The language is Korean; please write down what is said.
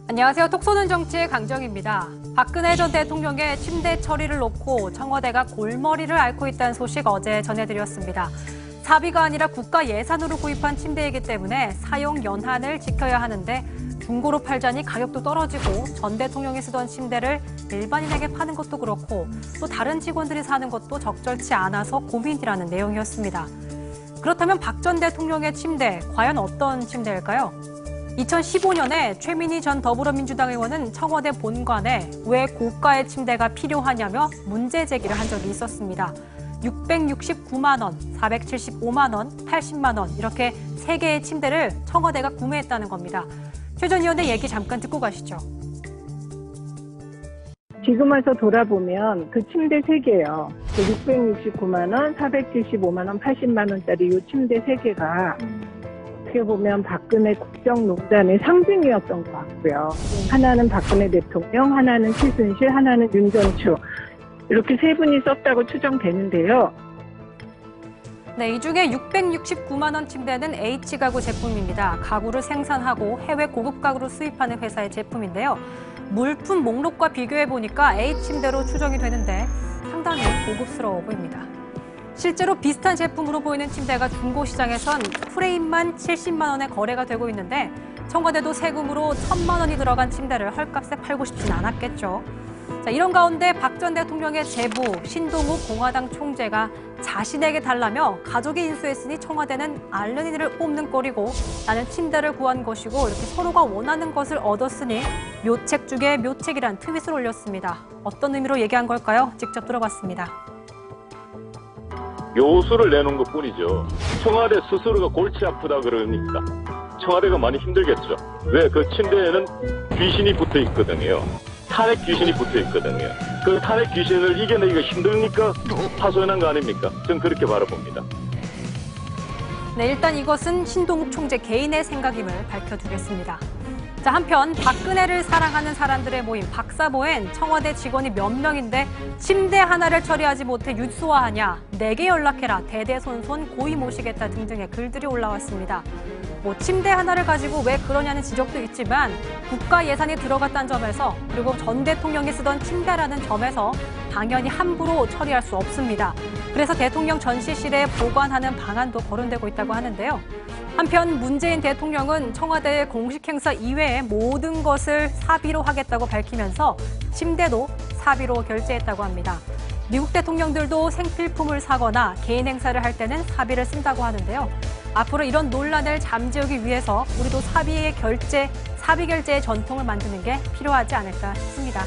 안녕하세요. 톡 쏘는 정치의 강정입니다. 박근혜 전 대통령의 침대 처리를 놓고 청와대가 골머리를 앓고 있다는 소식 어제 전해드렸습니다. 사비가 아니라 국가 예산으로 구입한 침대이기 때문에 사용 연한을 지켜야 하는데 중고로 팔자니 가격도 떨어지고 전 대통령이 쓰던 침대를 일반인에게 파는 것도 그렇고 또 다른 직원들이 사는 것도 적절치 않아서 고민이라는 내용이었습니다. 그렇다면 박 전 대통령의 침대, 과연 어떤 침대일까요? 2015년에 최민희 전 더불어민주당 의원은 청와대 본관에 왜 고가의 침대가 필요하냐며 문제 제기를 한 적이 있었습니다. 669만 원, 475만 원, 80만 원 이렇게 3개의 침대를 청와대가 구매했다는 겁니다. 최 전 의원의 얘기 잠깐 듣고 가시죠. 지금 와서 돌아보면 그 침대 3개요. 669만 원, 475만 원, 80만 원짜리 이 침대 3개가 어떻게 보면 박근혜 국정농단의 상징이었던 것 같고요. 하나는 박근혜 대통령, 하나는 최순실, 하나는 윤전추. 이렇게 3분이 썼다고 추정되는데요. 네, 이 중에 669만 원 침대는 H가구 제품입니다. 가구를 생산하고 해외 고급 가구를 수입하는 회사의 제품인데요. 물품 목록과 비교해보니까 H침대로 추정이 되는데 상당히 고급스러워 보입니다. 실제로 비슷한 제품으로 보이는 침대가 중고시장에선 프레임만 70만 원에 거래가 되고 있는데 청와대도 세금으로 1,000만 원이 들어간 침대를 헐값에 팔고 싶진 않았겠죠. 자, 이런 가운데 박 전 대통령의 제부 신동욱 공화당 총재가 자신에게 달라며 가족이 인수했으니 청와대는 알른이를 뽑는 꼴이고 나는 침대를 구한 것이고 이렇게 서로가 원하는 것을 얻었으니 묘책 중에 묘책이란 트윗을 올렸습니다. 어떤 의미로 얘기한 걸까요? 직접 들어봤습니다. 요수를 내놓은 것뿐이죠. 청와대 스스로가 골치 아프다 그러니까 청와대가 많이 힘들겠죠. 왜? 그 침대에는 귀신이 붙어 있거든요. 탄핵 귀신이 붙어 있거든요. 그 탄핵 귀신을 이겨내기가 힘드니까 하소연한 거 아닙니까? 저는 그렇게 바라봅니다. 네, 일단 이것은 신동욱 총재 개인의 생각임을 밝혀두겠습니다. 자, 한편 박근혜를 사랑하는 사람들의 모임 박사모엔 청와대 직원이 몇 명인데 침대 하나를 처리하지 못해 유수화하냐, 내게 연락해라, 대대손손 고이 모시겠다 등등의 글들이 올라왔습니다. 침대 하나를 가지고 왜 그러냐는 지적도 있지만 국가 예산이 들어갔다는 점에서 그리고 전 대통령이 쓰던 침대라는 점에서 당연히 함부로 처리할 수 없습니다. 그래서 대통령 전시실에 보관하는 방안도 거론되고 있다고 하는데요. 한편 문재인 대통령은 청와대의 공식 행사 이외의 모든 것을 사비로 하겠다고 밝히면서 침대도 사비로 결제했다고 합니다. 미국 대통령들도 생필품을 사거나 개인 행사를 할 때는 사비를 쓴다고 하는데요. 앞으로 이런 논란을 잠재우기 위해서 우리도 사비 결제의 전통을 만드는 게 필요하지 않을까 싶습니다.